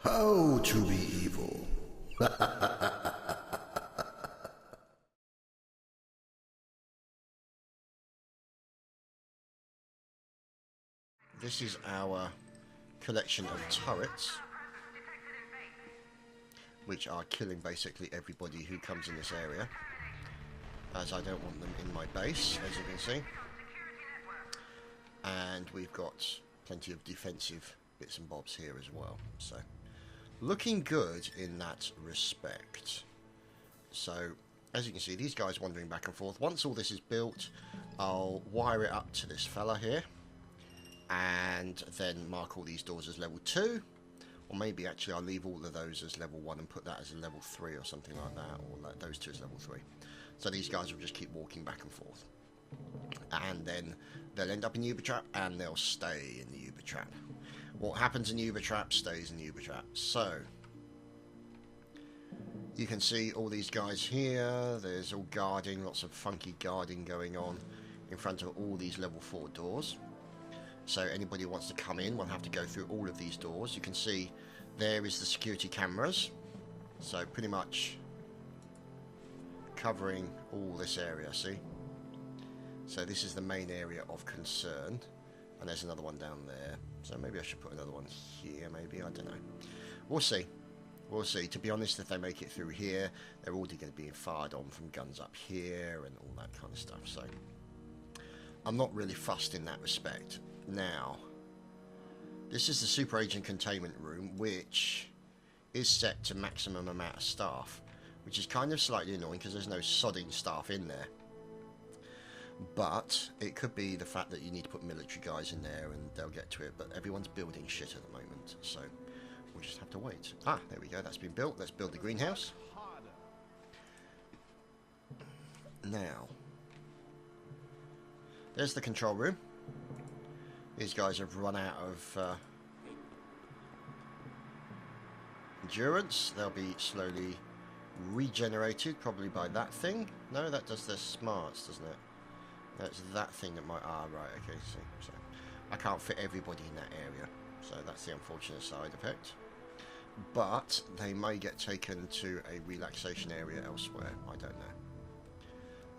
How to be evil. This is our collection of turrets, which are killing basically everybody who comes in this area, as I don't want them in my base, as you can see. And we've got plenty of defensive bits and bobs here as well, so looking good in that respect. So as you can see, these guys wandering back and forth. Once all this is built, I'll wire it up to this fella here and then mark all these doors as level 2, or maybe actually I'll leave all of those as level 1 and put that as a level 3 or something like that, or those two as level 3. So these guys will just keep walking back and forth, and then they'll end up in the Uber Trap and they'll stay in the Uber Trap. What happens in the Uber Trap stays in the Uber Trap. So you can see all these guys here. There's all guarding, lots of funky guarding going on in front of all these level 4 doors. So anybody who wants to come in will have to go through all of these doors. You can see there is the security cameras, so pretty much covering all this area, see? So this is the main area of concern, and there's another one down there. So maybe I should put another one here, maybe, I don't know. We'll see. We'll see. To be honest, if they make it through here, they're already going to be fired on from guns up here and all that kind of stuff. So I'm not really fussed in that respect. Now, this is the Super Agent Containment Room, which is set to maximum amount of staff, which is kind of slightly annoying because there's no sodding staff in there. But it could be the fact that you need to put military guys in there and they'll get to it, but everyone's building shit at the moment, so we'll just have to wait. Ah, there we go, that's been built. Let's build the greenhouse. Now, there's the control room. These guys have run out of endurance. They'll be slowly regenerated, probably by that thing. No, that does their smarts, doesn't it? That's that thing that might... Ah, right, okay, so I can't fit everybody in that area, so that's the unfortunate side effect. But they may get taken to a relaxation area elsewhere, I don't know.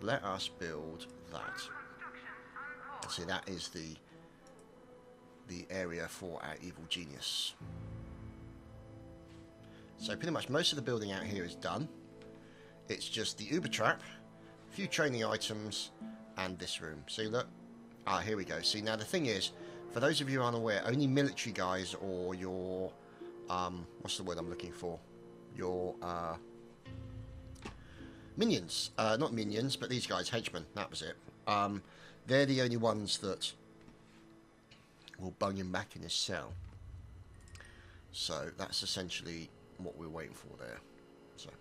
Let us build that. See, that is the area for our evil genius. So pretty much most of the building out here is done. It's just the Uber Trap, a few training items, and this room. See, look. Ah, here we go. See, now the thing is, for those of you unaware, only military guys or your what's the word I'm looking for? Your minions. Not minions, but these guys, henchmen. That was it. They're the only ones that will bung him back in his cell. So that's essentially what we're waiting for there. So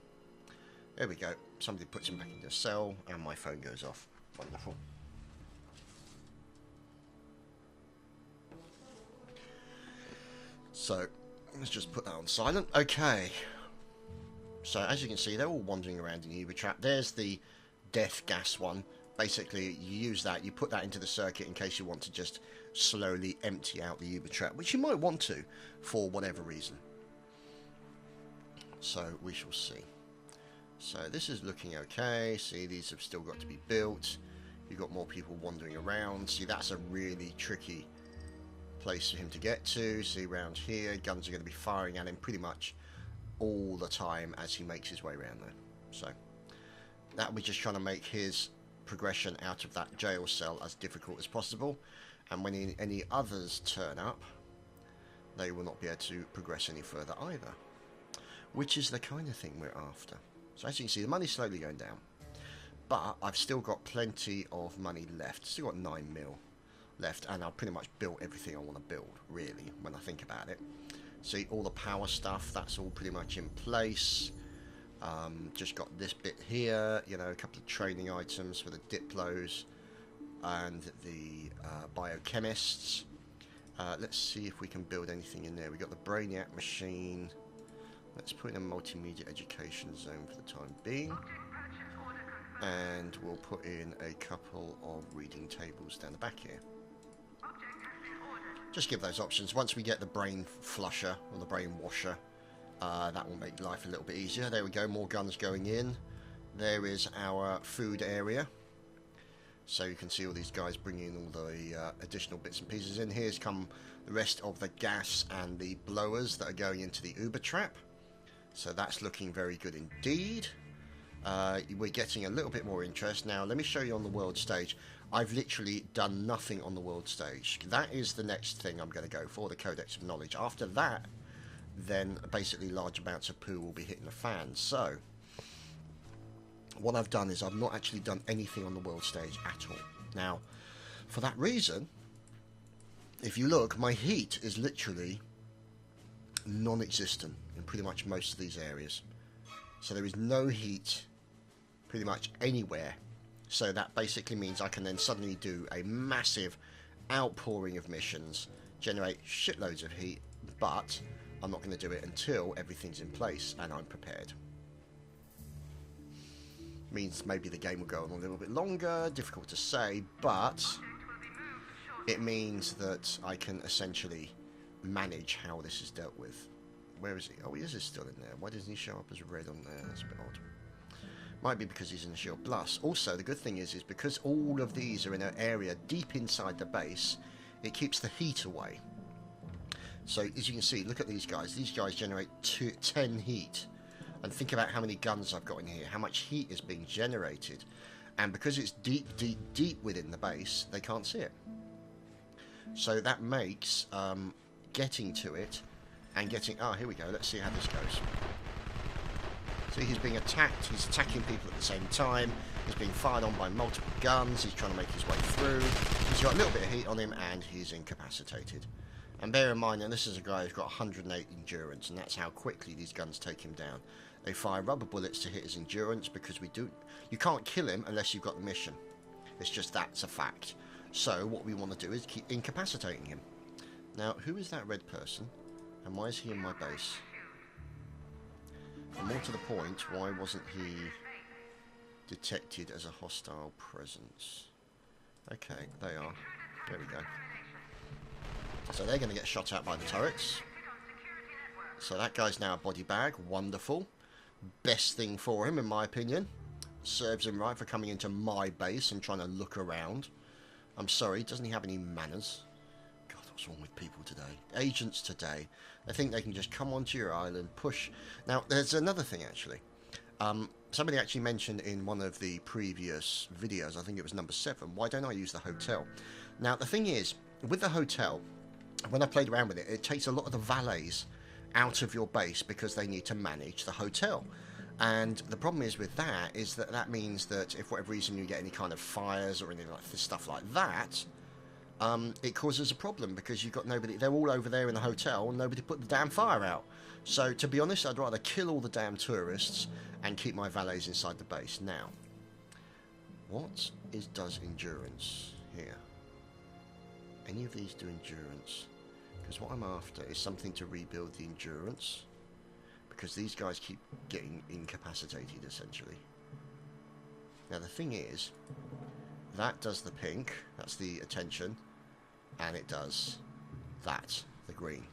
there we go. Somebody puts him back in the cell, and my phone goes off. Wonderful. So let's just put that on silent. Okay. So as you can see, they're all wandering around in the Uber Trap. There's the death gas one. Basically, you use that, you put that into the circuit in case you want to just slowly empty out the Uber Trap, which you might want to for whatever reason. So we shall see. So this is looking okay. See, these have still got to be built. You've got more people wandering around. See, that's a really tricky place for him to get to. See, around here, guns are going to be firing at him pretty much all the time as he makes his way around there. So that we're just trying to make his progression out of that jail cell as difficult as possible, and when any others turn up, they will not be able to progress any further either, which is the kind of thing we're after. So as you can see, the money's slowly going down, but I've still got plenty of money left. Still got 9 mil left, and I've pretty much built everything I want to build, really, when I think about it. See, all the power stuff, that's all pretty much in place. Just got this bit here, you know, a couple of training items for the Diplos and the biochemists. Let's see if we can build anything in there. We've got the Brainiac machine. Let's put in a multimedia education zone for the time being. And we'll put in a couple of reading tables down the back here. Just give those options. Once we get the brain flusher or the brain washer That will make life a little bit easier. There we go, more guns going in. There is our food area. So you can see all these guys bringing all the additional bits and pieces in. Here's come the rest of the gas and the blowers that are going into the Uber trap. So that's looking very good indeed. We're getting a little bit more interest. Now let me show you on the world stage. I've literally done nothing on the world stage. That is the next thing I'm going to go for, the Codex of Knowledge. After that, then basically large amounts of poo will be hitting the fan. So what I've done is I've not actually done anything on the world stage at all. Now, for that reason, if you look, my heat is literally non-existent in pretty much most of these areas. So there is no heat pretty much anywhere. So that basically means I can then suddenly do a massive outpouring of missions, generate shitloads of heat, but I'm not going to do it until everything's in place and I'm prepared. Means maybe the game will go on a little bit longer, difficult to say, but it means that I can essentially manage how this is dealt with. Where is he? Oh, he is still in there. Why doesn't he show up as red on there? That's a bit odd. Might be because he's in the shield plus. Also, the good thing is because all of these are in an area deep inside the base, it keeps the heat away. So, as you can see, look at these guys. These guys generate 10 heat. And think about how many guns I've got in here, how much heat is being generated. And because it's deep, deep, deep within the base, they can't see it. So that makes getting to it and getting... Oh, here we go. Let's see how this goes. See, he's being attacked. He's attacking people at the same time. He's being fired on by multiple guns. He's trying to make his way through. He's got a little bit of heat on him, and he's incapacitated. And bear in mind, and this is a guy who's got 108 endurance, and that's how quickly these guns take him down. They fire rubber bullets to hit his endurance because you can't kill him unless you've got the mission. It's just that's a fact. So what we want to do is keep incapacitating him. Now, who is that red person? And why is he in my base? And more to the point, why wasn't he detected as a hostile presence? Okay, they are. There we go. So they're going to get shot at by the turrets. So that guy's now a body bag. Wonderful. Best thing for him, in my opinion. Serves him right for coming into my base and trying to look around. I'm sorry, doesn't he have any manners? God, what's wrong with people today? Agents today. They think they can just come onto your island, push... Now, there's another thing, actually. Somebody actually mentioned in one of the previous videos, I think it was number 7, why don't I use the hotel? Now, the thing is, with the hotel, when I played around with it, it takes a lot of the valets out of your base because they need to manage the hotel. And the problem is with that is that that means that if for whatever reason you get any kind of fires or anything like this, stuff like that, it causes a problem because you've got nobody. They're all over there in the hotel and nobody put the damn fire out. So to be honest, I'd rather kill all the damn tourists and keep my valets inside the base. Now, what does endurance here? Any of these do endurance? Because what I'm after is something to rebuild the endurance. Because these guys keep getting incapacitated, essentially. Now, the thing is, that does the pink. That's the attention. And it does that, the green.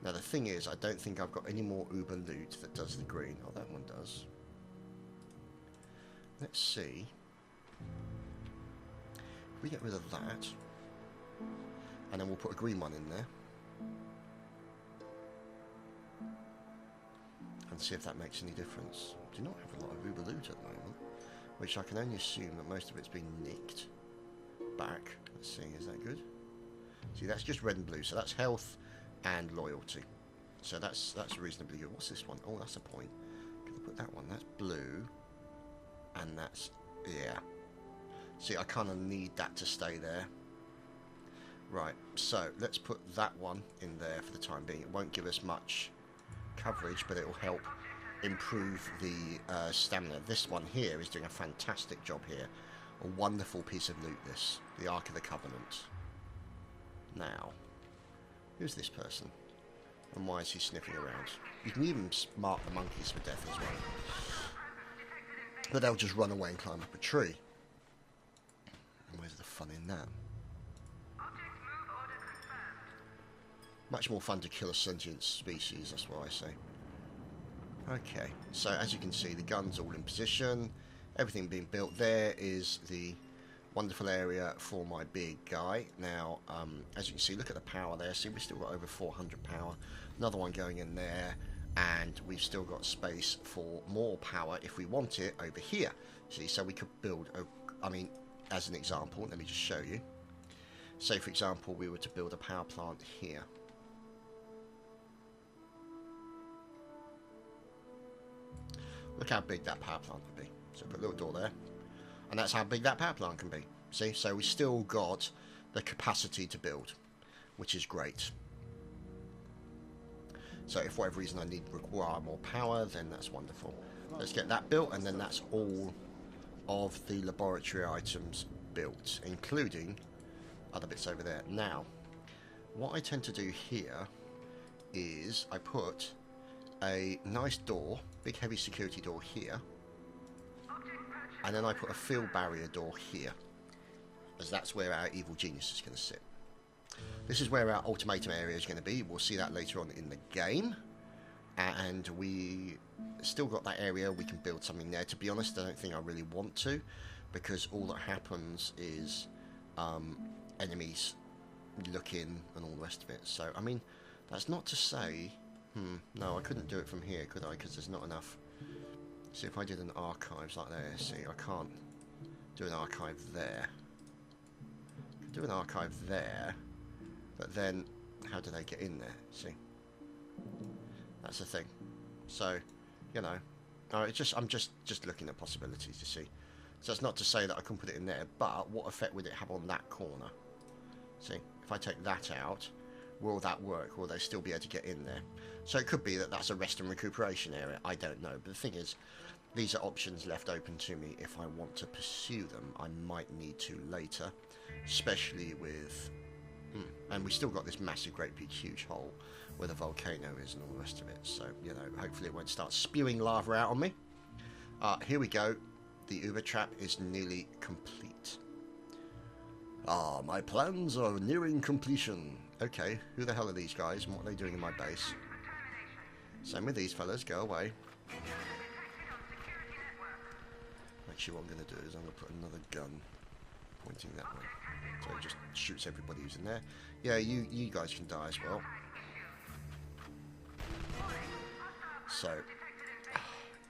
Now, the thing is, I don't think I've got any more Uber loot that does the green. Oh, that one does. Let's see. If we get rid of that, and then we'll put a green one in there. And see if that makes any difference. I do not have a lot of Uber loot at the moment, which I can only assume that most of it's been nicked back. Let's see, is that good? See, that's just red and blue, so that's health and loyalty. So that's reasonably good. What's this one? Oh, that's a point. Can I put that one? That's blue, and that's, yeah. See, I kind of need that to stay there. Right, so let's put that one in there for the time being. It won't give us much coverage, but it will help improve the stamina. This one here is doing a fantastic job here. A wonderful piece of loot, this. The Ark of the Covenant. Now, who's this person? And why is he sniffing around? You can even mark the monkeys for death as well. But they'll just run away and climb up a tree. And where's the fun in that? Much more fun to kill a sentient species, that's what I say. Okay, so as you can see, the gun's all in position, everything being built. There is the wonderful area for my big guy. Now, as you can see, look at the power there. See, we've still got over 400 power. Another one going in there, and we've still got space for more power if we want it over here. See, so we could build, I mean, as an example, let me just show you. Say, for example, we were to build a power plant here. Look how big that power plant would be. So put a little door there. And that's how big that power plant can be. See, so we still got the capacity to build, which is great. So if for whatever reason I require more power, then that's wonderful. Let's get that built, and then that's all of the laboratory items built, including other bits over there. Now, what I tend to do here is I put a nice door, big heavy security door here, and then I put a field barrier door here, as that's where our evil genius is going to sit. This is where our ultimatum area is going to be. We'll see that later on in the game, and we still got that area. We can build something there. To be honest, I don't think I really want to, because all that happens is enemies look in and all the rest of it. So, I mean, that's not to say... no, I couldn't do it from here, could I? Because there's not enough. See, if I did an archives like there, see, I can't do an archive there. I could do an archive there, but then how do they get in there? See, that's the thing. So, you know, I'm just looking at possibilities to see. So it's not to say that I can put it in there, but what effect would it have on that corner? See, if I take that out, will that work? Will they still be able to get in there? So it could be that that's a rest and recuperation area. I don't know. But the thing is, these are options left open to me if I want to pursue them. I might need to later, especially with... and we still got this massive, great big, huge hole where the volcano is and all the rest of it. So, you know, hopefully it won't start spewing lava out on me. Here we go. The Uber trap is nearly complete. My plans are nearing completion. Okay, who the hell are these guys and what are they doing in my base? Same with these fellas, go away. Actually, what I'm going to do is I'm going to put another gun pointing that way. So it just shoots everybody who's in there. Yeah, you guys can die as well. So,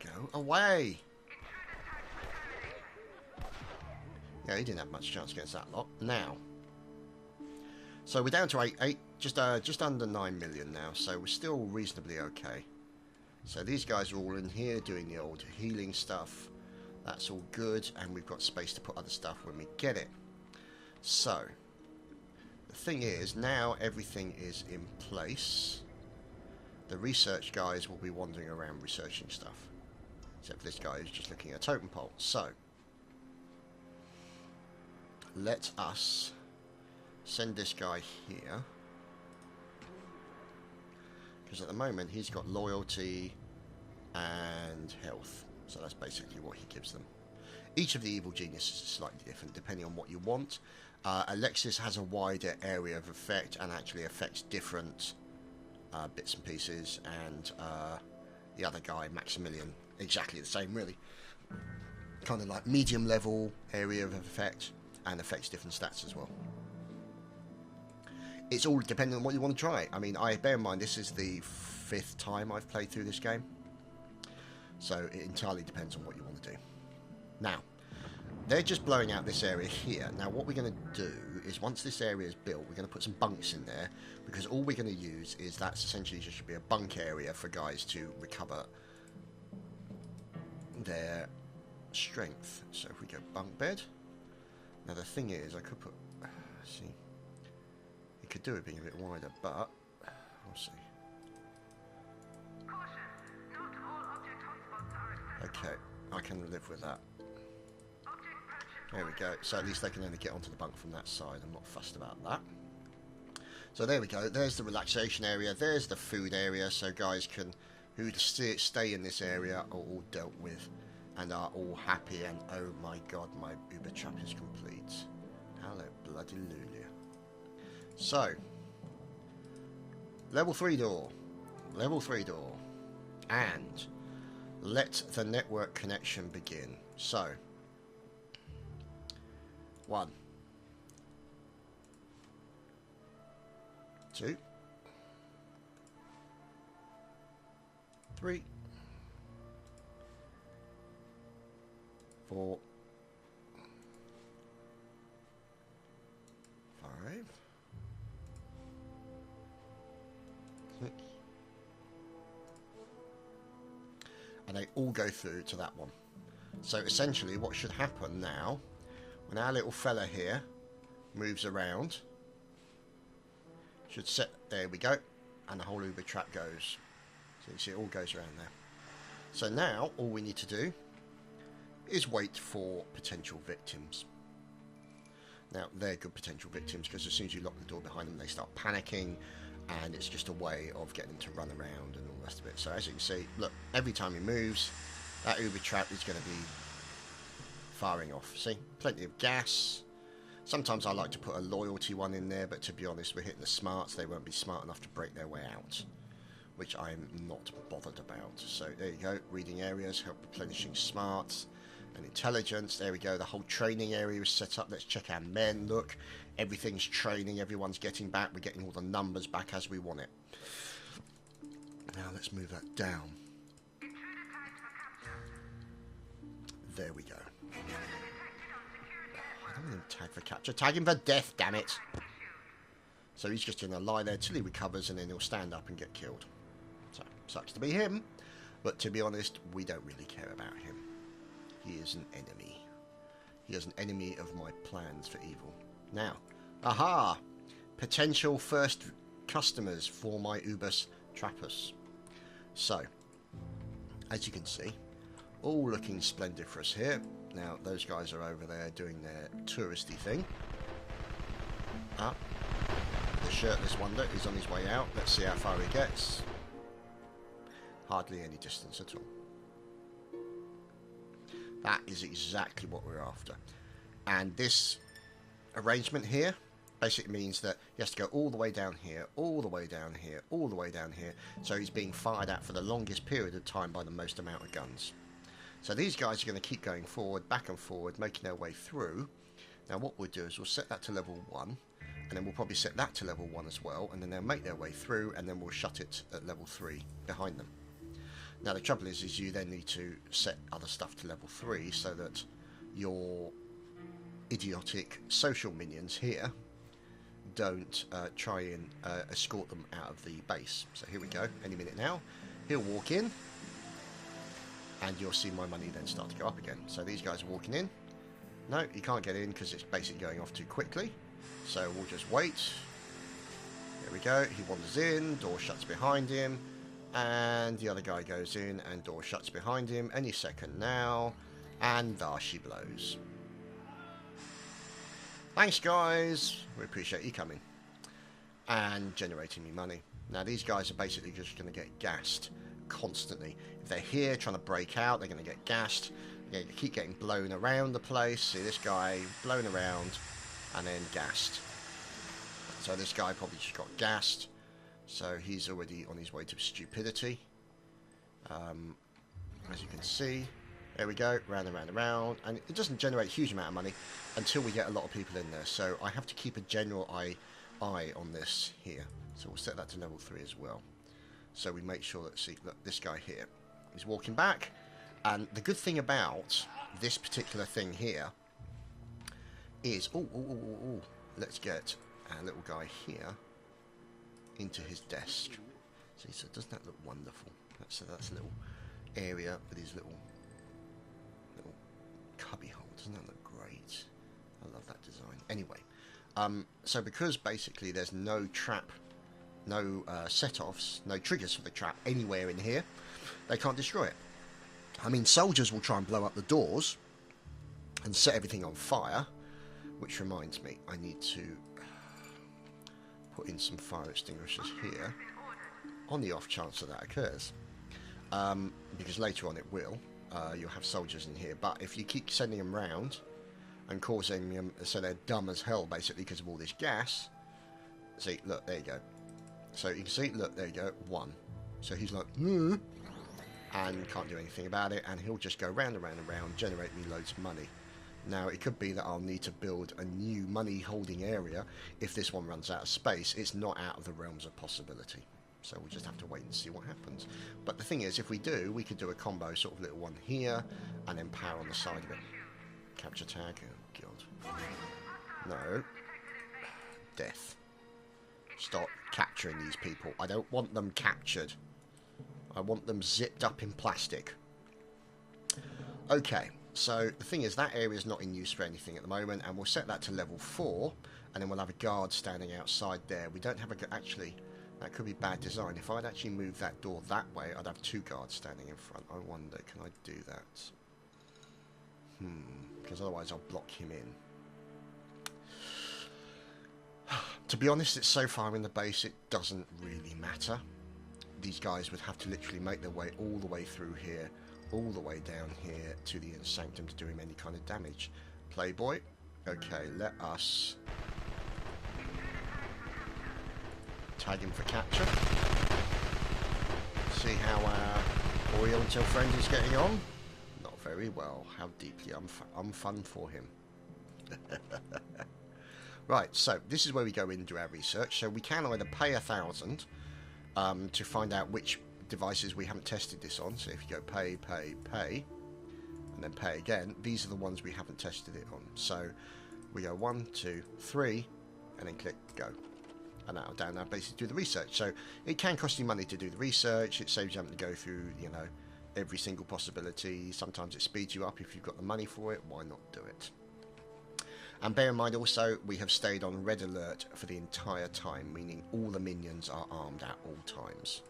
go away! Yeah, he didn't have much chance against that lot. Now, so we're down to just under 9 million now, so we're still reasonably okay. So these guys are all in here doing the old healing stuff. That's all good, and we've got space to put other stuff when we get it. So, the thing is, now everything is in place. The research guys will be wandering around researching stuff. Except for this guy who's just looking at a totem pole. So, let us send this guy here, because at the moment he's got loyalty and health, so that's basically what he gives them. Each of the evil geniuses is slightly different depending on what you want. Alexis has a wider area of effect and actually affects different bits and pieces, and the other guy, Maximilian, exactly the same really. Kind of like medium level area of effect and affects different stats as well. It's all depending on what you want to try. I mean, bear in mind this is the 5th time I've played through this game, so it entirely depends on what you want to do. Now, they're just blowing out this area here. Now, what we're going to do is, once this area is built, we're going to put some bunks in there, because all we're going to use is that's essentially just should be a bunk area for guys to recover their strength. So if we go bunk bed. Now the thing is, I could put... see, you could do it being a bit wider, but we'll see. Okay, I can live with that. There we go. So at least they can only get onto the bunk from that side. I'm not fussed about that. So there we go. There's the relaxation area. There's the food area. So guys who stay in this area are all dealt with and are all happy. And oh my god, my Uber trap is complete. Hello, bloody Lulia. So, level 3 door. Level 3 door. And let the network connection begin. So, 1, 2, 3, 4, 5, 6, and they all go through to that one. So essentially what should happen now, when our little fella here moves around, should set, there we go, and the whole Uber trap goes. So you see it all goes around there. So now all we need to do is wait for potential victims. Now they're good potential victims because as soon as you lock the door behind them they start panicking, and it's just a way of getting them to run around and all the rest of it. So as you can see, look, every time he moves, that Uber trap is going to be firing off. See, plenty of gas. Sometimes I like to put a loyalty one in there, but to be honest, we're hitting the smarts. They won't be smart enough to break their way out, which I'm not bothered about. So there you go, reading areas, help replenishing smarts and intelligence. There we go, the whole training area is set up. Let's check our men. Look, everything's training, everyone's getting back. We're getting all the numbers back as we want it. Now let's move that down. There we go. I don't want him to tag for capture. Tag him for death, damn it. So he's just going to lie there till he recovers, and then he'll stand up and get killed. So, sucks to be him. But to be honest, we don't really care about him. He is an enemy. He is an enemy of my plans for evil. Now, aha! Potential first customers for my Ubus Trappers. So, as you can see, all looking splendid for us here. Now, those guys are over there doing their touristy thing. Ah, the shirtless wonder is on his way out. Let's see how far he gets. Hardly any distance at all. That is exactly what we're after. And this arrangement here basically means that he has to go all the way down here, all the way down here, all the way down here. So he's being fired at for the longest period of time by the most amount of guns. So these guys are going to keep going forward, back and forward, making their way through. Now what we'll do is we'll set that to level 1, and then we'll probably set that to level 1 as well, and then they'll make their way through, and then we'll shut it at level 3 behind them. Now the trouble is you then need to set other stuff to level 3 so that your idiotic social minions here don't try and escort them out of the base. So here we go, any minute now. He'll walk in, and you'll see my money then start to go up again. So these guys are walking in. No, he can't get in because it's basically going off too quickly. So we'll just wait. There we go, he wanders in, door shuts behind him. And the other guy goes in and door shuts behind him any second now. And there she blows. Thanks guys, we appreciate you coming. And generating me money. Now these guys are basically just going to get gassed constantly. If they're here trying to break out, they're going to get gassed. They're going to keep getting blown around the place. See this guy blown around and then gassed. So this guy probably just got gassed. So he's already on his way to stupidity. As you can see, there we go, round and round and round. And it doesn't generate a huge amount of money until we get a lot of people in there. So I have to keep a general eye on this here. So we'll set that to level 3 as well. So we make sure that, see, look, this guy here, he's walking back. And the good thing about this particular thing here is, let's get our little guy here into his desk. See, so doesn't that look wonderful? That's a little area with his little cubby hole. Doesn't that look great? I love that design. Anyway, so because basically there's no trap, no set-offs, no triggers for the trap anywhere in here, they can't destroy it. I mean, soldiers will try and blow up the doors and set everything on fire, which reminds me, I need to put in some fire extinguishers here on the off chance that occurs, because later on it will. You'll have soldiers in here, but if you keep sending them round and causing them so they're dumb as hell basically because of all this gas. See, look, there you go. So you can see, look, there you go, 1. So he's like, and can't do anything about it, and he'll just go round and round and round, generate me loads of money. Now, it could be that I'll need to build a new money-holding area if this one runs out of space. It's not out of the realms of possibility. So we'll just have to wait and see what happens. But the thing is, if we do, we could do a combo, sort of little one here, and then power on the side of it. Capture tag. Oh, God. No. Death. Stop capturing these people. I don't want them captured. I want them zipped up in plastic. Okay. So the thing is, that area is not in use for anything at the moment, and we'll set that to level 4, and then we'll have a guard standing outside there. We don't have a... Actually, that could be bad design. If I'd actually moved that door that way, I'd have 2 guards standing in front. I wonder, can I do that? Because otherwise I'll block him in. To be honest, it's so far in the base, it doesn't really matter. These guys would have to literally make their way all the way through here, all the way down here to the inner sanctum to do him any kind of damage. Playboy. Okay, let us tag him for capture. See how our boy until friend is getting on. Not very well. How deeply unfun for him. Right, so this is where we go in and do our research. So we can either pay 1,000 to find out which devices we haven't tested this on. So if you go pay, and then pay again, these are the ones we haven't tested it on. So we go 1, 2, 3, and then click go. And that'll down now basically do the research. So it can cost you money to do the research. It saves you having to go through, you know, every single possibility. Sometimes it speeds you up if you've got the money for it. Why not do it? And bear in mind also, we have stayed on red alert for the entire time, meaning all the minions are armed at all times.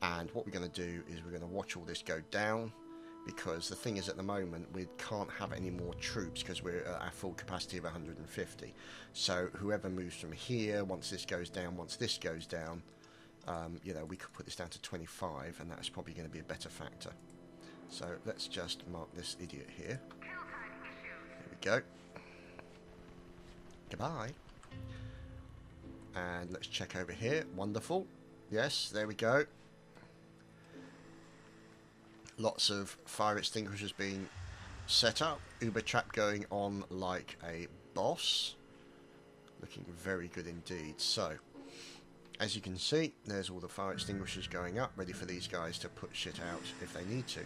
And what we're going to do is we're going to watch all this go down, because the thing is, at the moment we can't have any more troops because we're at our full capacity of 150. So whoever moves from here, once this goes down, you know, we could put this down to 25, and that's probably going to be a better factor. So let's just mark this idiot here. There we go. Goodbye. And let's check over here. Wonderful. Yes, there we go. Lots of fire extinguishers being set up. Uber trap going on like a boss. Looking very good indeed. So, as you can see, there's all the fire extinguishers going up, ready for these guys to put shit out if they need to.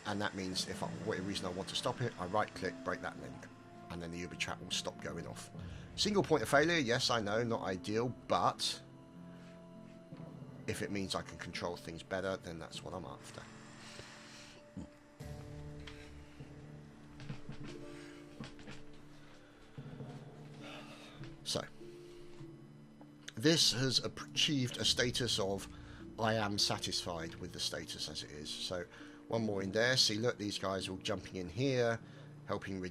And that means if for whatever reason I want to stop it, I right click, break that link, and then the Uber trap will stop going off. Single point of failure, yes, I know, not ideal, but if it means I can control things better, then that's what I'm after. So, this has achieved a status of I am satisfied with the status as it is. So, one more in there. See, look, these guys are all jumping in here, helping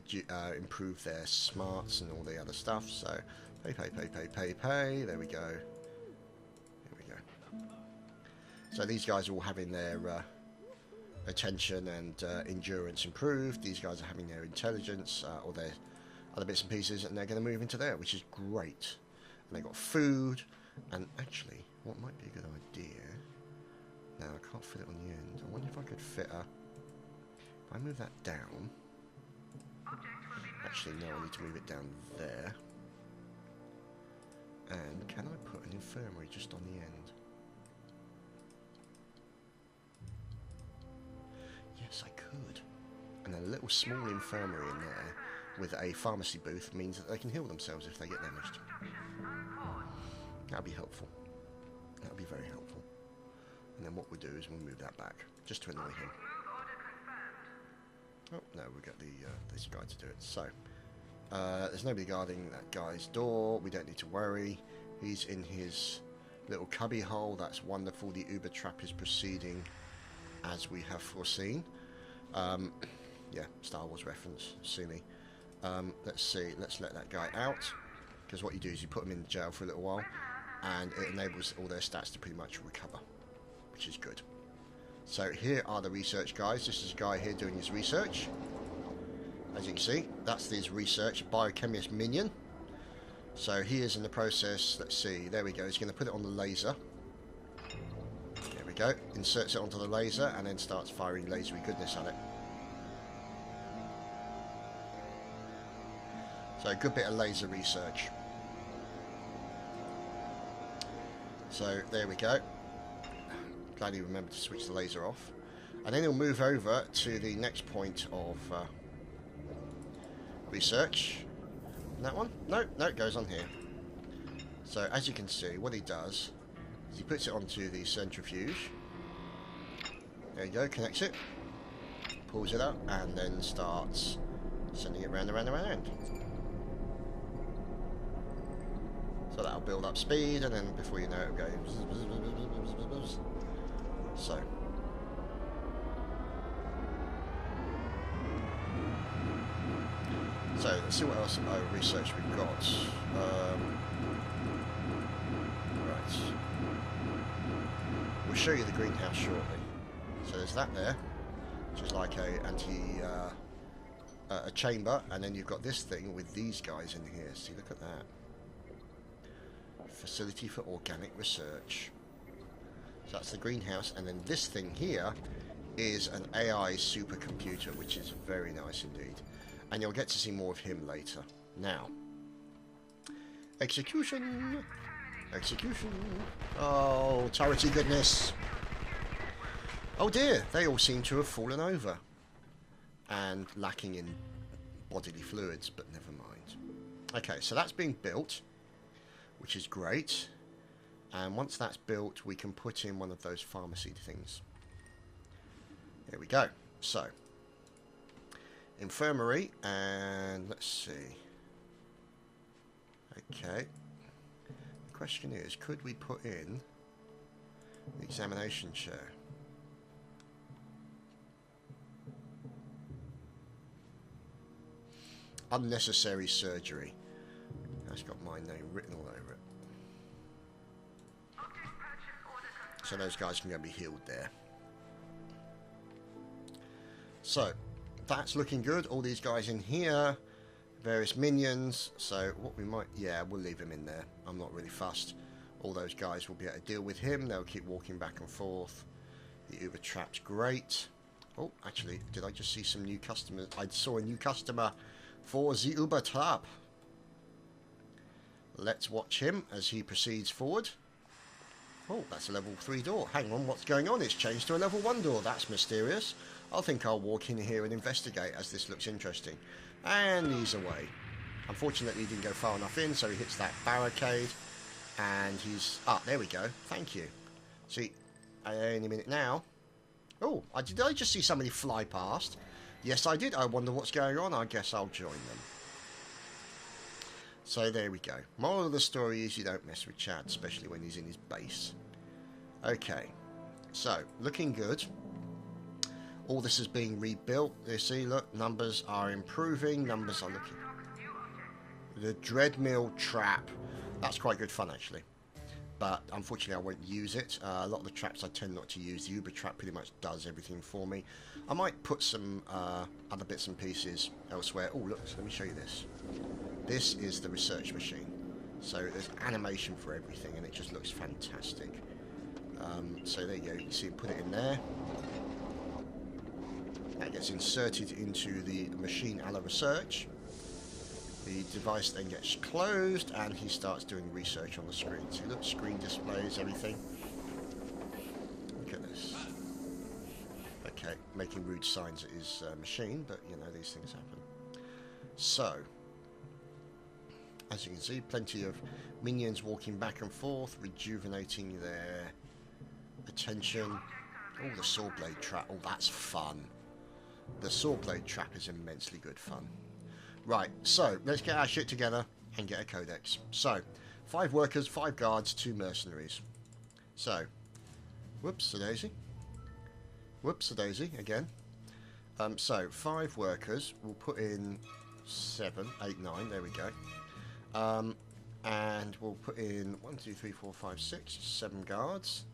improve their smarts and all the other stuff. So, pay. There we go. There we go. So, these guys are all having their attention and endurance improved. These guys are having their intelligence or their other bits and pieces, and they're going to move into there, which is great. And they've got food, and actually, what might be a good idea... Now, I can't fit it on the end. I wonder if I could fit a... If I move that down... Actually, no, I need to move it down there. And can I put an infirmary just on the end? Yes, I could. And a little small infirmary in there with a pharmacy booth means that they can heal themselves if they get damaged. That'll be helpful. That'll be very helpful. And then what we'll do is we'll move that back, just to annoy him. Oh, no, we'll get this guy to do it. So, there's nobody guarding that guy's door. We don't need to worry. He's in his little cubby hole. That's wonderful. The Uber trap is proceeding as we have foreseen. Yeah, Star Wars reference. See me. Let's see. Let's let that guy out. Because what you do is you put him in jail for a little while, and it enables all their stats to pretty much recover, which is good. So here are the research guys. This is a guy here doing his research. As you can see, that's his research, biochemist minion. So he is in the process, let's see, there we go, he's going to put it on the laser. There we we go. Inserts it onto the laser and then starts firing lasery goodness at it. So a good bit of laser research. So there we go. Glad he remembered to switch the laser off. And then he'll move over to the next point of research. That one? No, it goes on here. So as you can see, what he does is he puts it onto the centrifuge. There you go, connects it, pulls it up, and then starts sending it round and round and round. So that'll build up speed, and then before you know it, it'll go. So. So let's see what else research we've got. Right. We'll show you the greenhouse shortly. So there's that there, which is like a chamber, and then you've got this thing with these guys in here. See, look at that. Facility for organic research. So that's the greenhouse, and then this thing here is an AI supercomputer, which is very nice indeed. And you'll get to see more of him later. Now, execution. Execution. Oh, turrety goodness. Oh dear, they all seem to have fallen over. And lacking in bodily fluids, but never mind. Okay, so that's being built, which is great. And once that's built, we can put in one of those pharmacy things. Here we go. So, infirmary, and let's see. Okay. The question is, could we put in the examination chair? Unnecessary surgery. That's got my name written all over it. So those guys can go and be healed there. So, that's looking good. All these guys in here. Various minions. So, what we might... Yeah, we'll leave him in there. I'm not really fussed. All those guys will be able to deal with him. They'll keep walking back and forth. The Uber trap's great. Oh, actually, did I just see some new customers? I saw a new customer for the Uber trap. Let's watch him as he proceeds forward. Oh, that's a level 3 door. Hang on, what's going on? It's changed to a level 1 door. That's mysterious. I think I'll walk in here and investigate, as this looks interesting. And he's away. Unfortunately, he didn't go far enough in, so he hits that barricade. And he's... Ah, there we go. Thank you. See, any minute now. Oh, did I just see somebody fly past? Yes, I did. I wonder what's going on. I guess I'll join them. So there we go. Moral of the story is you don't mess with Chad, especially when he's in his base. Okay. So, looking good. All this is being rebuilt. You see, look, numbers are improving. Numbers are looking... The Dreadmill Trap. That's quite good fun, actually. But, unfortunately, I won't use it. A lot of the traps I tend not to use. The Uber Trap pretty much does everything for me. I might put some other bits and pieces elsewhere. Oh, look, so let me show you this. This is the research machine. So, there's animation for everything, and it just looks fantastic. So, there you go. You can see, put it in there. That gets inserted into the machine a la research. The device then gets closed and he starts doing research on the screen. See, look, screen displays everything. Look at this. Okay, making rude signs at his machine, but you know, these things happen. So, as you can see, plenty of minions walking back and forth, rejuvenating their attention. Oh, the saw blade trap. Oh, that's fun. The saw blade trap is immensely good fun. Right, so let's get our shit together and get a codex. So, 5 workers, 5 guards, 2 mercenaries. So, whoops-a-daisy. Whoops-a-daisy, again. So, 5 workers, we'll put in 7, 8, 9, there we go. And we'll put in 1, 2, 3, 4, 5, 6, 7 guards.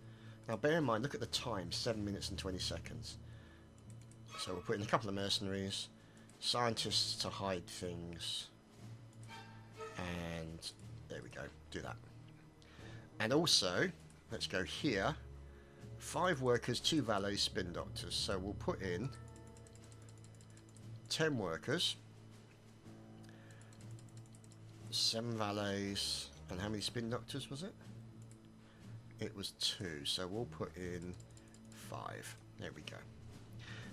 Now, bear in mind, look at the time, 7 minutes and 20 seconds. So, we'll put in a couple of mercenaries. Scientists to hide things, and there we go, do that. And also, let's go here 5 workers, 2 valets, spin doctors. So we'll put in 10 workers, 7 valets, and how many spin doctors was it? It was 2, so we'll put in 5. There we go.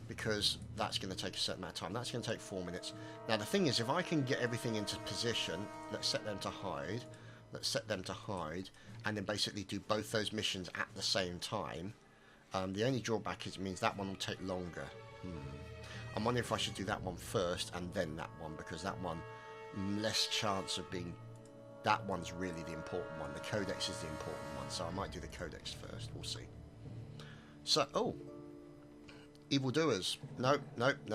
Because that's going to take a certain amount of time. That's going to take 4 minutes. Now the thing is, if I can get everything into position, let's set them to hide. Let's set them to hide, and then basically do both those missions at the same time. The only drawback is it means that one will take longer. I'm wondering if I should do that one first and then that one, because that one, less chance of being... That one's really the important one. The codex is the important one, so I might do the codex first. We'll see. So, oh, evildoers. No,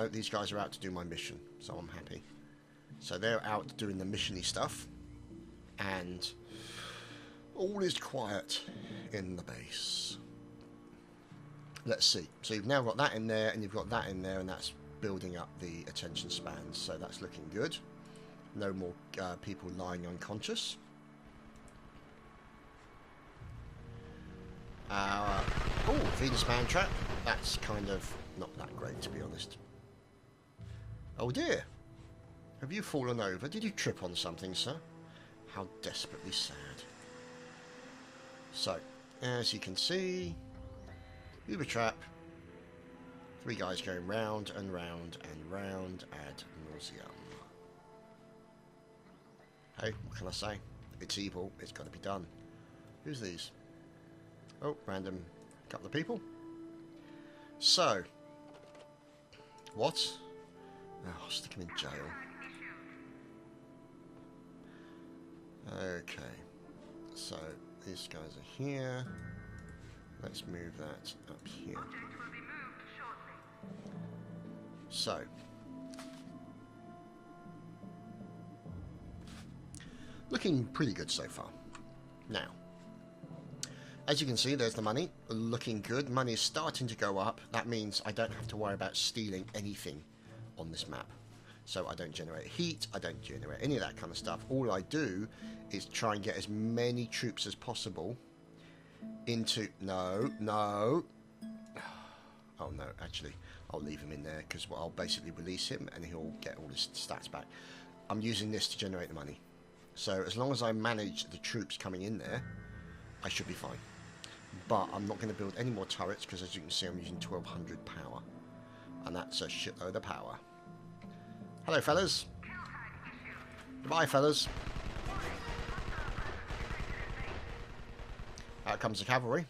these guys are out to do my mission, so I'm happy. So they're out doing the mission-y stuff, and all is quiet in the base. Let's see. So you've now got that in there, and you've got that in there, and that's building up the attention spans, so that's looking good. No more people lying unconscious. Oh, Venus man trap. That's kind of not that great, to be honest. Oh dear. Have you fallen over? Did you trip on something, sir? How desperately sad. So, as you can see, Uber trap. 3 guys going round and round and round ad nauseam. Hey, what can I say? It's evil. It's got to be done. Who's these? Oh, random couple of people. So, what? Oh, I'll stick him in jail. Okay. So, these guys are here. Let's move that up here. So, looking pretty good so far. Now, as you can see, there's the money. Looking good. Money is starting to go up. That means I don't have to worry about stealing anything on this map. So I don't generate heat. I don't generate any of that kind of stuff. All I do is try and get as many troops as possible into... No. Oh, no, actually, I'll leave him in there because I'll basically release him and he'll get all his stats back. I'm using this to generate the money. So as long as I manage the troops coming in there, I should be fine. But I'm not going to build any more turrets because, as you can see, I'm using 1200 power. And that's a shitload of power. Hello, fellas. Goodbye, fellas. Out comes the cavalry.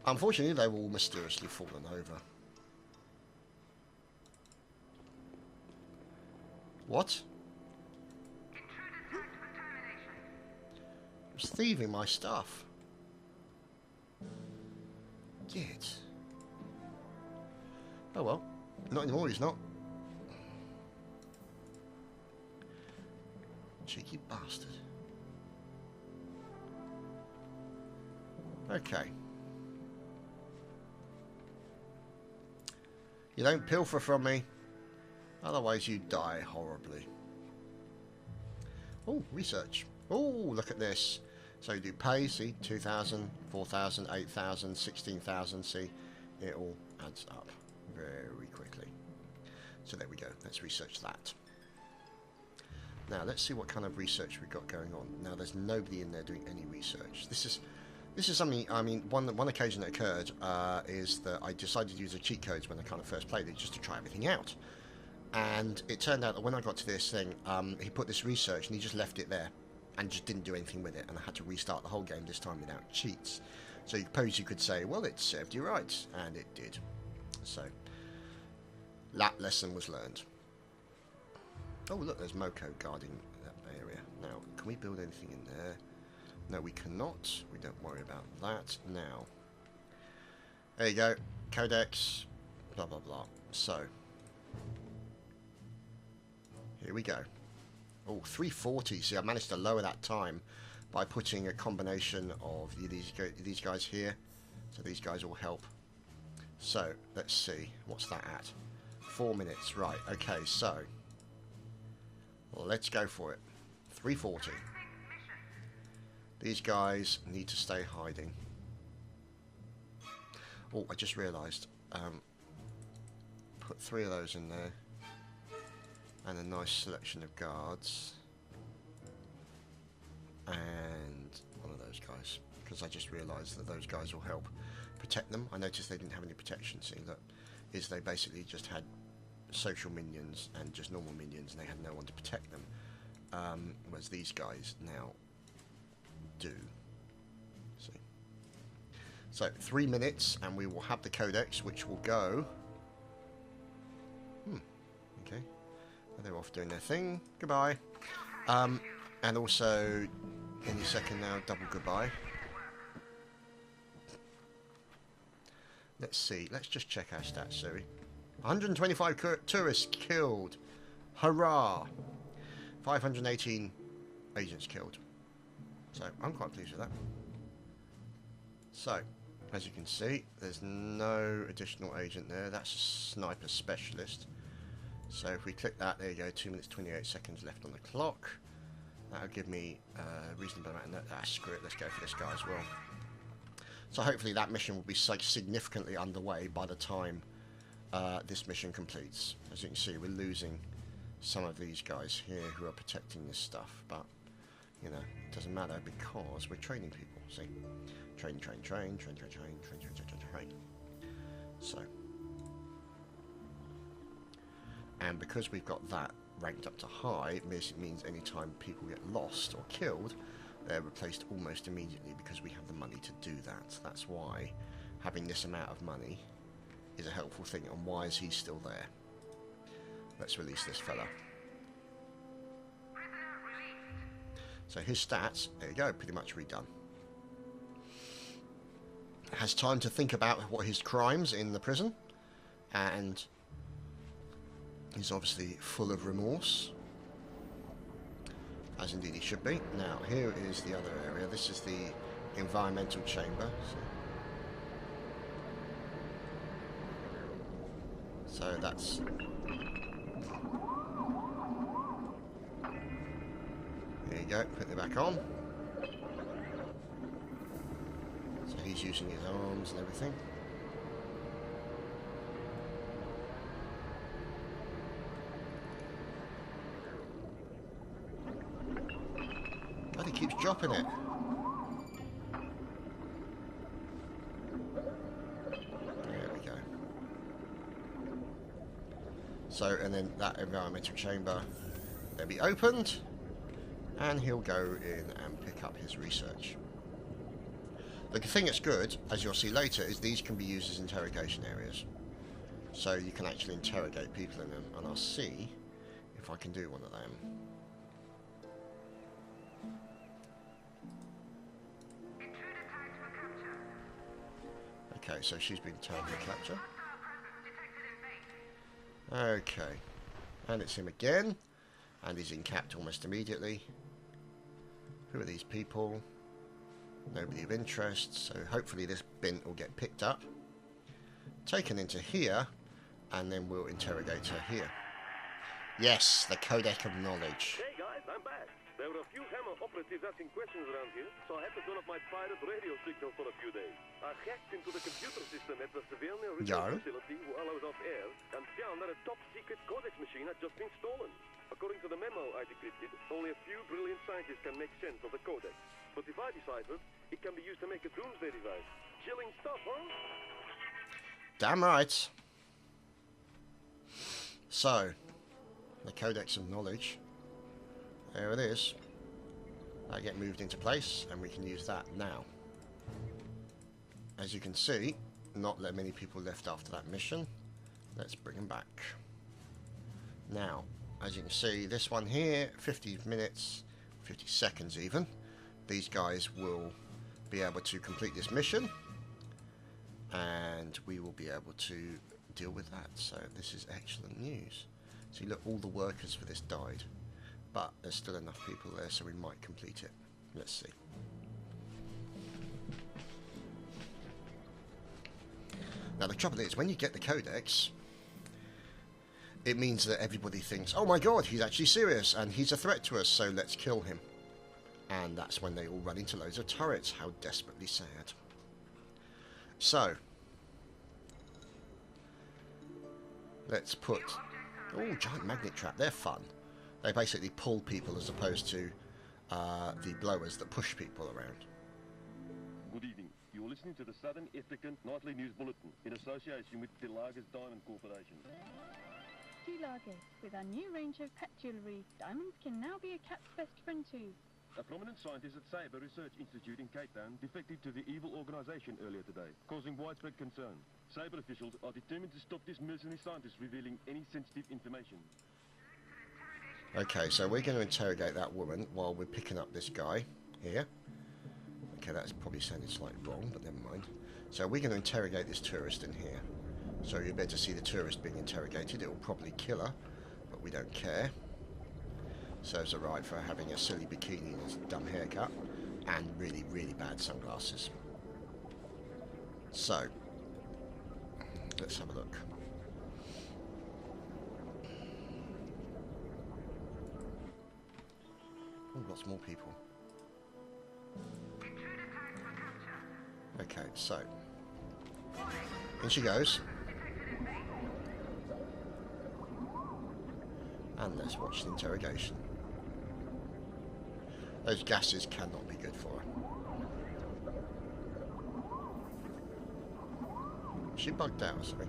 Unfortunately, they've all mysteriously fallen over. What? He's thieving my stuff. Git. Oh well. Not anymore, he's not. Cheeky bastard. Okay. You don't pilfer from me. Otherwise you die horribly. Oh, research. Oh, look at this. So you do pay, see, 2,000, 4,000, 8,000, 16,000, see, it all adds up very quickly. So there we go, let's research that. Now let's see what kind of research we've got going on. Now there's nobody in there doing any research. This is something, I mean, one occasion that occurred is that I decided to use the cheat codes when I kind of first played it, just to try everything out. And it turned out that when I got to this thing, he put this research and he just left it there and just didn't do anything with it, and I had to restart the whole game this time without cheats. So you suppose you could say, well, it served you right, and it did. So that lesson was learned. Oh look, there's Moko guarding that area. Now, can we build anything in there? No, we cannot. We don't worry about that now. There you go. Codex. Blah, blah, blah. So, here we go. Oh, 340. See, I managed to lower that time by putting a combination of these guys here. So these guys all help. So, let's see. What's that at? 4 minutes. Right. Okay, so let's go for it. 340. These guys need to stay hiding. Oh, I just realised. Put 3 of those in there. And a nice selection of guards. And one of those guys. Because I just realised that those guys will help protect them. I noticed they didn't have any protection. See, look. Is they basically just had social minions and just normal minions, and they had no one to protect them. Whereas these guys now do. See. So 3 minutes, and we will have the codex, which will go. Okay. They're off doing their thing. Goodbye. And also, any second now, double goodbye. Let's see. Let's just check our stats, Siri. 125 tourists killed. Hurrah! 518 agents killed. So, I'm quite pleased with that. So, as you can see, there's no additional agent there. That's a sniper specialist. So, if we click that, there you go. 2 minutes, 28 seconds left on the clock. That'll give me a reasonable amount of... screw it. Let's go for this guy as well. So, hopefully that mission will be significantly underway by the time this mission completes. As you can see, we're losing some of these guys here who are protecting this stuff, but you know, it doesn't matter because we're training people. See, train. So, and because we've got that ranked up to high, it means any time people get lost or killed, they're replaced almost immediately because we have the money to do that. That's why having this amount of money is a helpful thing. And why is he still there? Let's release this fella. So his stats, there you go, pretty much redone. Has time to think about what his crimes in the prison, and he's obviously full of remorse, as indeed he should be. Now here is the other area. This is the environmental chamber. So that's... There you go, put it back on. So he's using his arms and everything. God, he keeps dropping it. So, and then that environmental chamber, they'll be opened, and he'll go in and pick up his research. The thing that's good, as you'll see later, is these can be used as interrogation areas. So you can actually interrogate people in them, and I'll see if I can do one of them. Okay, so she's been target capture. Okay, and it's him again, and he's in capped almost immediately. Who are these people? Nobody of interest, so hopefully this bin will get picked up, taken into here, and then we'll interrogate her here. Yes, the Codec of Knowledge. Hey guys, I'm back. There were a few Hammer operatives asking questions around here, so I had to turn off my pirate radio signal for a few days. I hacked into the computer system at the Severnia Research Facility while I was off air, and found that a top-secret codex machine had just been stolen. According to the memo I decrypted, only a few brilliant scientists can make sense of the codex. But if I deciphered, it can be used to make a doomsday device. Chilling stuff, huh? Damn right. So, the Codex of Knowledge. There it is. That get moved into place, and we can use that now. As you can see, not that many people left after that mission. Let's bring them back. Now, as you can see, this one here, 50 minutes, 50 seconds even. These guys will be able to complete this mission, and we will be able to deal with that. So this is excellent news. See, look, all the workers for this died, but there's still enough people there, so we might complete it. Let's see. Now the trouble is, when you get the codex, it means that everybody thinks, oh my god, he's actually serious and he's a threat to us, so let's kill him. And that's when they all run into loads of turrets. How desperately sad. So, let's put... Oh, giant magnet trap. They're fun. They basically pull people as opposed to the blowers that push people around. Good evening. You're listening to the Southern African Nightly News Bulletin in association with Delaga's Diamond Corporation. Delaga's, with our new range of pet jewellery, diamonds can now be a cat's best friend too. A prominent scientist at Sabre Research Institute in Cape Town defected to the evil organisation earlier today, causing widespread concern. Sabre officials are determined to stop this mercenary scientist revealing any sensitive information. Okay, so we're going to interrogate that woman while we're picking up this guy here. Okay, that's probably sounded slightly wrong, but never mind. So we're going to interrogate this tourist in here. So you're better to see the tourist being interrogated. It will probably kill her, but we don't care. Serves her right for having a silly bikini and a dumb haircut, and really, really bad sunglasses. So, let's have a look. Oh, lots more people. Okay, so in she goes. And let's watch the interrogation. Those gases cannot be good for her. She bugged out or something.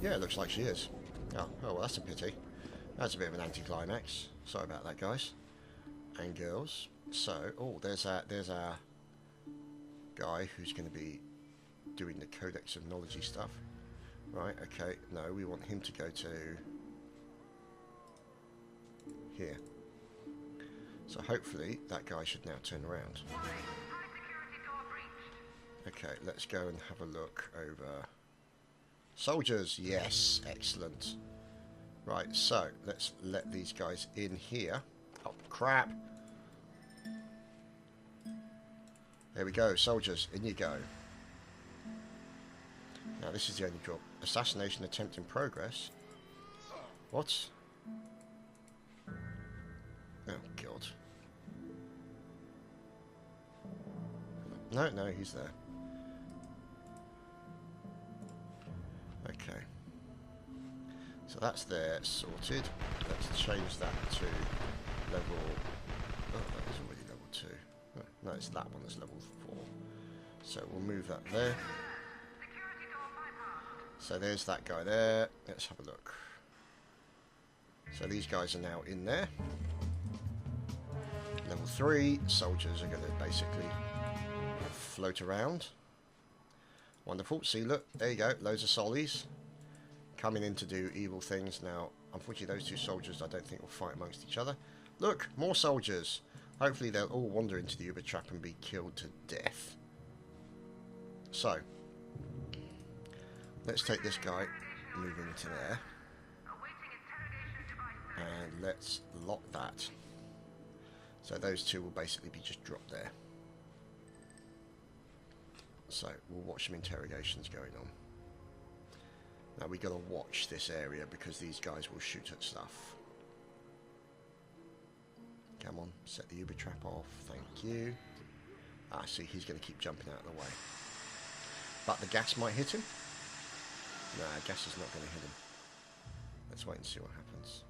Yeah, it looks like she is. Oh, well, that's a pity. That's a bit of an anticlimax. Sorry about that, guys and girls. So, oh, there's our guy who's going to be doing the Codex of Knowledge stuff. Right, okay, no, we want him to go to here. So hopefully that guy should now turn around. Okay, let's go and have a look over. Soldiers, yes, excellent. Right, so let's let these guys in here. Oh, crap. There we go, soldiers, in you go. Now this is the only drop. Assassination attempt in progress. What? Oh, God. No, no, he's there. Okay. So that's there, sorted. Let's change that to level... Oh, that is already level 2. Oh, no, it's that one that's level 4. So we'll move that there. So there's that guy there. Let's have a look. So these guys are now in there. Level 3. Soldiers are going to basically float around. Wonderful. See, look, there you go. Loads of solies coming in to do evil things. Now, unfortunately, those two soldiers I don't think will fight amongst each other. Look, more soldiers. Hopefully they'll all wander into the Uber trap and be killed to death. So, let's take this guy, move him to there, and let's lock that. So those two will basically be just dropped there. So we'll watch some interrogations going on. Now we got to watch this area because these guys will shoot at stuff. Come on, set the Uber trap off. Thank you. Ah, see, he's going to keep jumping out of the way. But the gas might hit him. Nah, gas is not going to hit him. Let's wait and see what happens.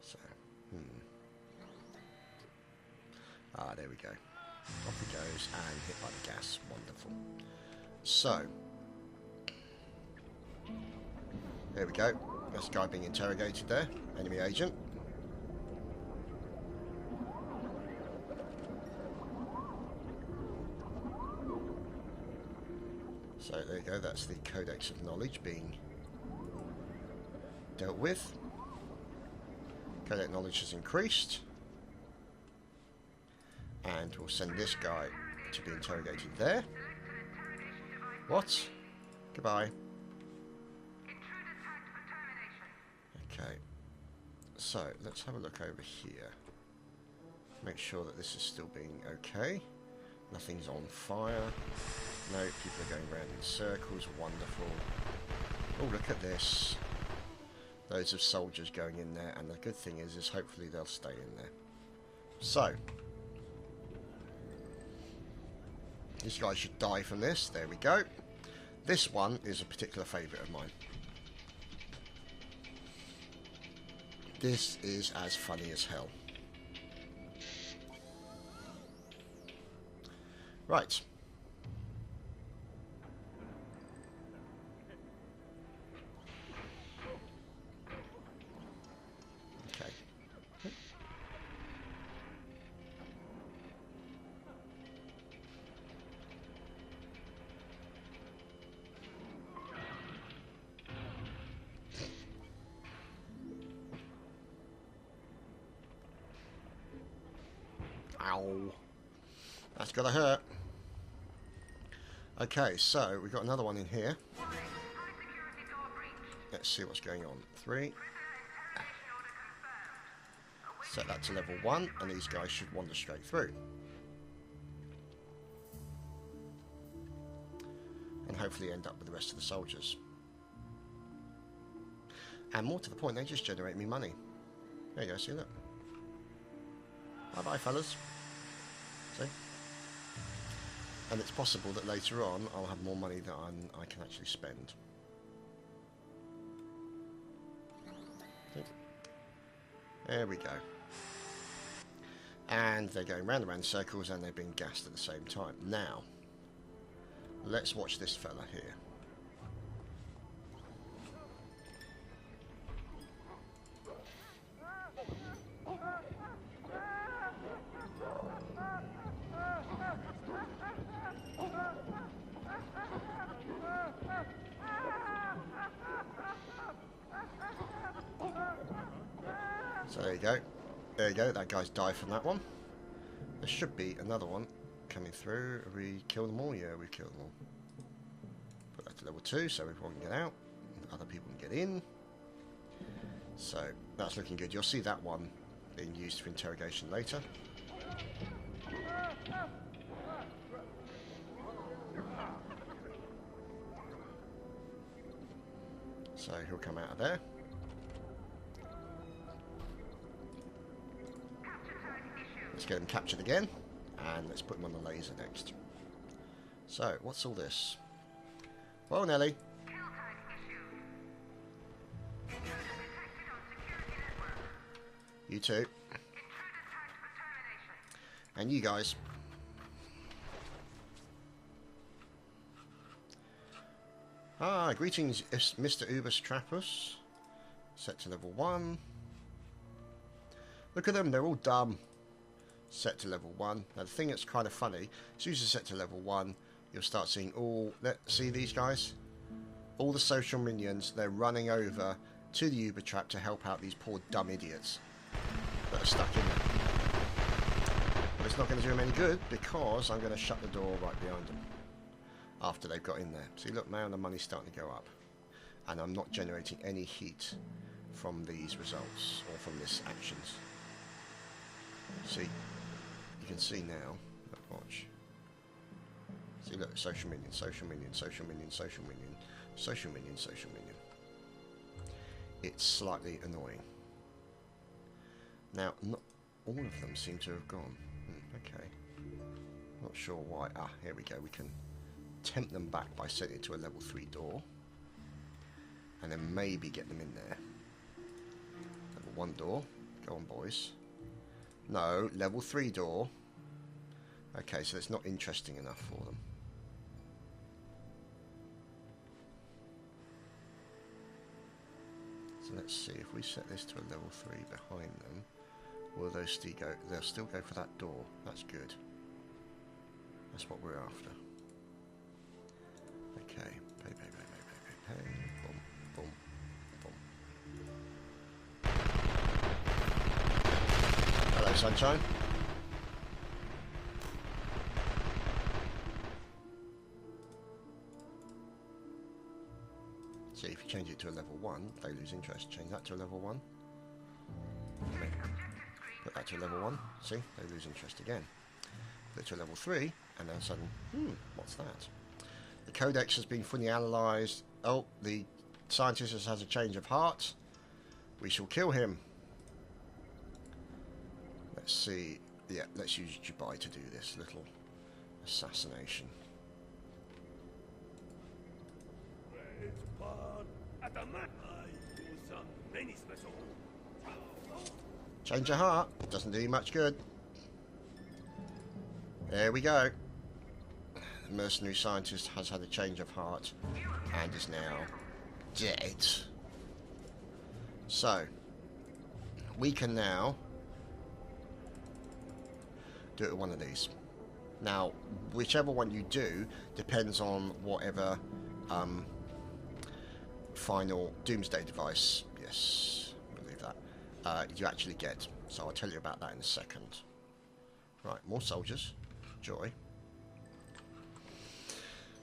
So, Ah, there we go. Off he goes and hit by the gas. Wonderful. So, there we go. That's the guy being interrogated there. Enemy agent. So there you go, that's the Codex of Knowledge being dealt with. Codex of Knowledge has increased. And we'll send this guy to be interrogated there. What? Goodbye. Okay. So, let's have a look over here. Make sure that this is still being okay. Nothing's on fire. No, people are going around in circles. Wonderful. Oh, look at this. Loads of soldiers going in there, and the good thing is hopefully they'll stay in there. So, these guys should die from this. There we go. This one is a particular favourite of mine. This is as funny as hell. Right. Okay. Ow. That's gotta hurt. Okay, so we've got another one in here. Let's see what's going on. 3. Set that to level 1, and these guys should wander straight through. And hopefully end up with the rest of the soldiers. And more to the point, they just generate me money. There you go, see that? Bye-bye, fellas. See? And it's possible that later on I'll have more money that I can actually spend. There we go. And they're going round and round in circles, and they're being gassed at the same time. Now, let's watch this fella here. So there you go. There you go. That guy's died from that one. There should be another one coming through. Have we killed them all? Yeah, we've killed them all. Put that to level 2 so everyone can get out. And other people can get in. So that's looking good. You'll see that one being used for interrogation later. So he'll come out of there. Let's get him captured again, and let's put him on the laser next. So, what's all this? Well, Nelly. You too. And you guys. Ah, greetings, Mr. Ubus Trappus. Set to level 1. Look at them, they're all dumb. Set to level 1. Now the thing that's kind of funny, as soon as you set to level 1, you'll start seeing all, see these guys? All the social minions, they're running over to the Uber trap to help out these poor dumb idiots that are stuck in there. But it's not going to do them any good, because I'm going to shut the door right behind them after they've got in there. See, look, now the money's starting to go up, and I'm not generating any heat from these results or from this actions. See, you can see now. Look, watch. See, look, social minion, social minion, social minion, social minion, social minion, social minion. It's slightly annoying. Now, not all of them seem to have gone. Okay. Not sure why. Ah, here we go. We can tempt them back by setting it to a level 3 door, and then maybe get them in there. Level 1 door. Go on, boys. No, level 3 door. Okay, so it's not interesting enough for them. So let's see, if we set this to a level 3 behind them, will those still go? They'll still go for that door. That's good. That's what we're after. Okay, pay, pay, pay, pay, pay, pay, pay. Boom, boom, boom. Hello, sunshine. See, if you change it to a level 1, they lose interest. Change that to a level 1. Okay. Put that to a level 1. See, they lose interest again. Put it to a level 3, And then sudden, what's that? The codex has been fully analysed. Oh, the scientist has a change of heart. We shall kill him. Let's see. Yeah, let's use Dubai to do this little assassination. Change of heart. Doesn't do you much good. There we go. The mercenary scientist has had a change of heart and is now dead. So, we can now do it with one of these. Now, whichever one you do depends on whatever final doomsday device, yes, we'll leave that, you actually get. So I'll tell you about that in a second. Right, more soldiers. Joy.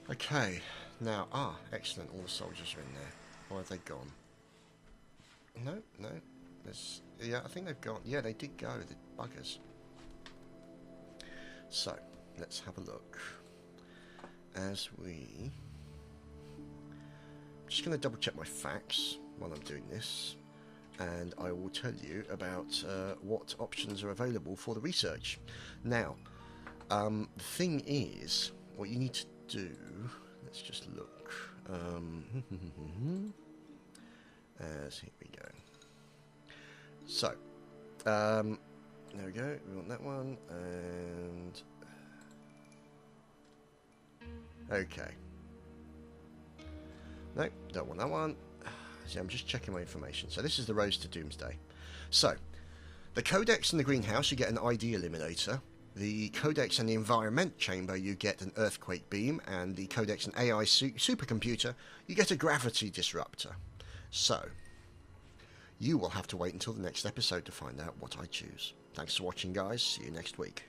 Okay, now, excellent, all the soldiers are in there. Why have they gone? No, yeah, I think they've gone. Yeah, they did go, the buggers. So, let's have a look. As we... I'm just going to double check my facts while I'm doing this, and I will tell you about what options are available for the research. Now, the thing is, what you need to do... Let's just look. As here we go. So, there we go. We want that one, and okay. No, don't want that one. See, I'm just checking my information. So this is the Road to Doomsday. So, the Codex and the Greenhouse, you get an ID Eliminator. The Codex and the Environment Chamber, you get an Earthquake Beam. And the Codex and AI Supercomputer, you get a Gravity Disruptor. So, you will have to wait until the next episode to find out what I choose. Thanks for watching, guys. See you next week.